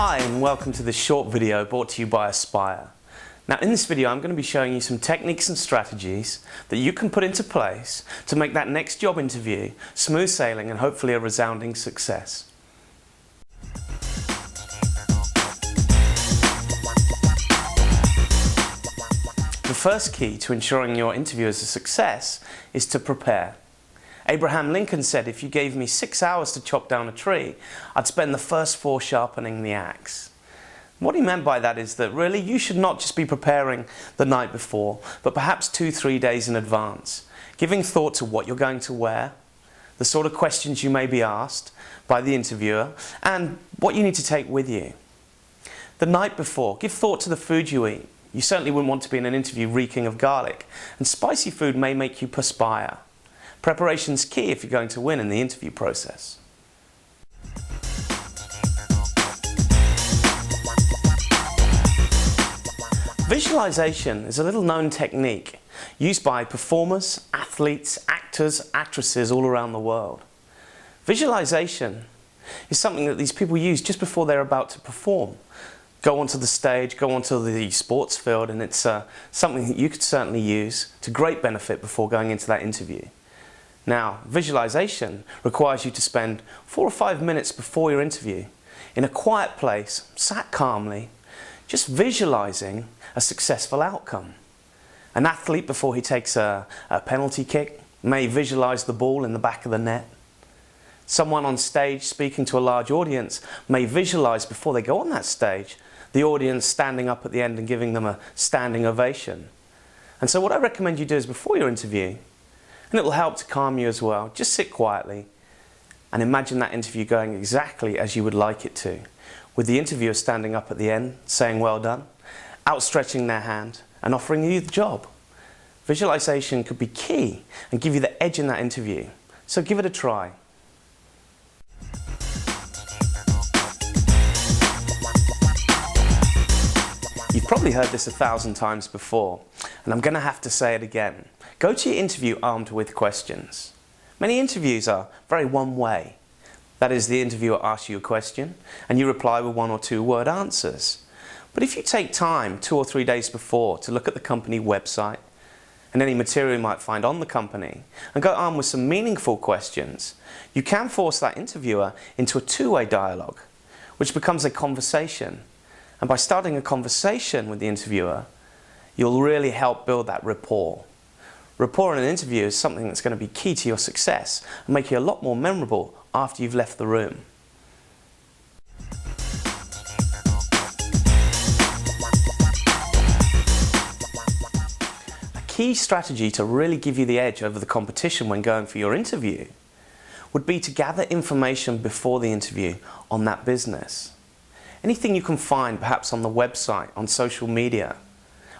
Hi and welcome to this short video brought to you by Aspire. Now in this video I'm going to be showing you some techniques and strategies that you can put into place to make that next job interview smooth sailing and hopefully a resounding success. The first key to ensuring your interview is a success is to prepare. Abraham Lincoln said, if you gave me 6 hours to chop down a tree, I'd spend the first 4 sharpening the axe. What he meant by that is that really you should not just be preparing the night before, but perhaps 2-3 days in advance, giving thought to what you're going to wear, the sort of questions you may be asked by the interviewer, and what you need to take with you. The night before, give thought to the food you eat. You certainly wouldn't want to be in an interview reeking of garlic, and spicy food may make you perspire. Preparation's key if you're going to win in the interview process. Visualization is a little known technique used by performers, athletes, actors, actresses all around the world. Visualization is something that these people use just before they're about to perform. Go onto the stage, go onto the sports field, and it's something that you could certainly use to great benefit before going into that interview. Now, visualization requires you to spend 4 or 5 minutes before your interview in a quiet place, sat calmly, just visualizing a successful outcome. An athlete, before he takes a penalty kick, may visualize the ball in the back of the net. Someone on stage speaking to a large audience may visualize, before they go on that stage, the audience standing up at the end and giving them a standing ovation. And so what I recommend you do is, before your interview, and it will help to calm you as well, just sit quietly and imagine that interview going exactly as you would like it to, with the interviewer standing up at the end, saying well done, outstretching their hand and offering you the job. Visualization could be key and give you the edge in that interview, so give it a try. You've probably heard this 1,000 times before, and I'm going to have to say it again. Go to your interview armed with questions. Many interviews are very one way. That is, the interviewer asks you a question and you reply with 1 or 2 word answers. But if you take time 2 or 3 days before to look at the company website and any material you might find on the company and go armed with some meaningful questions, you can force that interviewer into a two-way dialogue, which becomes a conversation. And by starting a conversation with the interviewer, you'll really help build that rapport. Rapport in an interview is something that's going to be key to your success and make you a lot more memorable after you've left the room. A key strategy to really give you the edge over the competition when going for your interview would be to gather information before the interview on that business. Anything you can find perhaps on the website, on social media,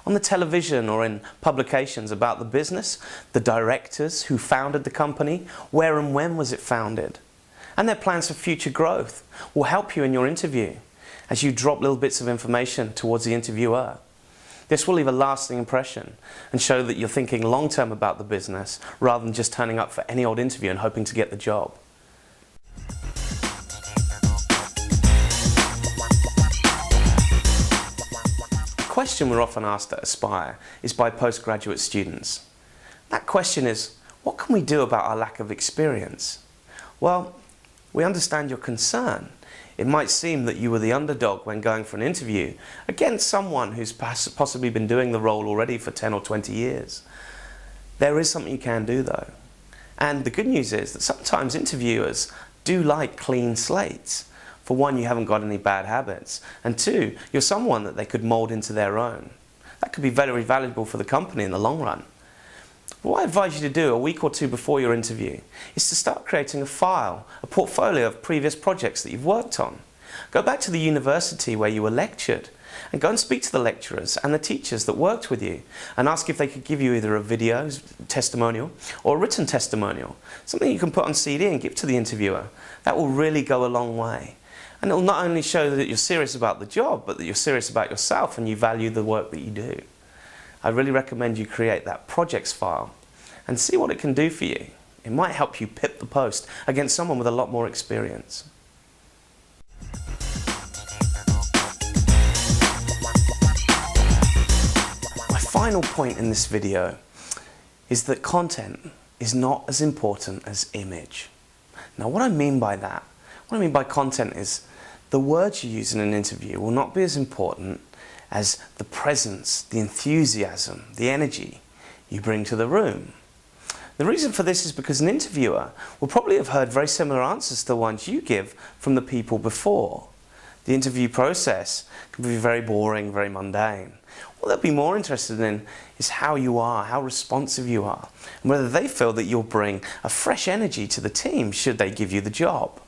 on the television or in publications about the business, the directors who founded the company, where and when was it founded, and their plans for future growth will help you in your interview as you drop little bits of information towards the interviewer. This will leave a lasting impression and show that you're thinking long-term about the business rather than just turning up for any old interview and hoping to get the job. The question we're often asked at Aspire is by postgraduate students. That question is, what can we do about our lack of experience? Well, we understand your concern. It might seem that you were the underdog when going for an interview against someone who's possibly been doing the role already for 10 or 20 years. There is something you can do though. And the good news is that sometimes interviewers do like clean slates. For one, you haven't got any bad habits, and 2, you're someone that they could mold into their own. That could be very valuable for the company in the long run. But what I advise you to do a week or 2 before your interview is to start creating a file, a portfolio of previous projects that you've worked on. Go back to the university where you were lectured and go and speak to the lecturers and the teachers that worked with you and ask if they could give you either a video testimonial or a written testimonial, something you can put on CD and give to the interviewer. That will really go a long way. And it will not only show that you're serious about the job, but that you're serious about yourself and you value the work that you do. I really recommend you create that projects file and see what it can do for you. It might help you pip the post against someone with a lot more experience. final point in this video is that content is not as important as image. Now, what I mean by that, what I mean by content is the words you use in an interview will not be as important as the presence, the enthusiasm, the energy you bring to the room. The reason for this is because an interviewer will probably have heard very similar answers to the ones you give from the people before. The interview process can be very boring, very mundane. What they'll be more interested in is how you are, how responsive you are, and whether they feel that you'll bring a fresh energy to the team should they give you the job.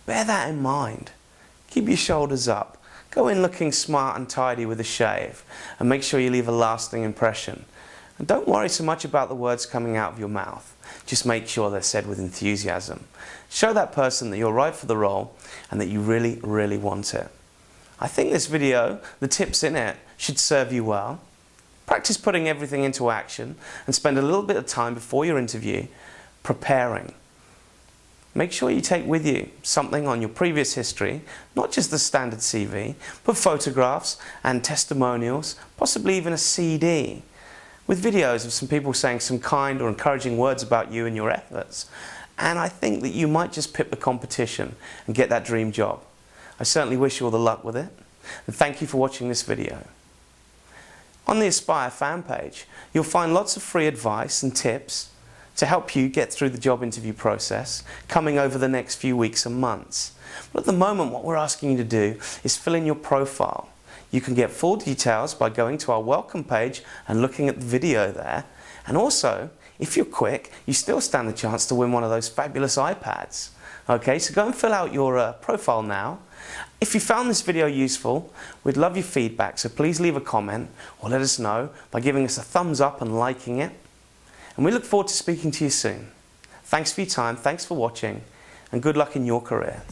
Bear that in mind. Keep your shoulders up. Go in looking smart and tidy with a shave, and make sure you leave a lasting impression. And don't worry so much about the words coming out of your mouth. Just make sure they're said with enthusiasm. Show that person that you're right for the role and that you really, really want it. I think this video, the tips in it, should serve you well. Practice putting everything into action and spend a little bit of time before your interview preparing. Make sure you take with you something on your previous history, not just the standard CV, but photographs and testimonials, possibly even a CD, with videos of some people saying some kind or encouraging words about you and your efforts. And I think that you might just pip the competition and get that dream job. I certainly wish you all the luck with it, and thank you for watching this video. On the Aspire fan page, you'll find lots of free advice and tips to help you get through the job interview process coming over the next few weeks and months. But at the moment, what we're asking you to do is fill in your profile. You can get full details by going to our welcome page and looking at the video there. And also, if you're quick, you still stand the chance to win one of those fabulous iPads. Okay, so go and fill out your profile now. If you found this video useful, we'd love your feedback, so please leave a comment or let us know by giving us a thumbs up and liking it. And we look forward to speaking to you soon. Thanks for your time, thanks for watching, and good luck in your career.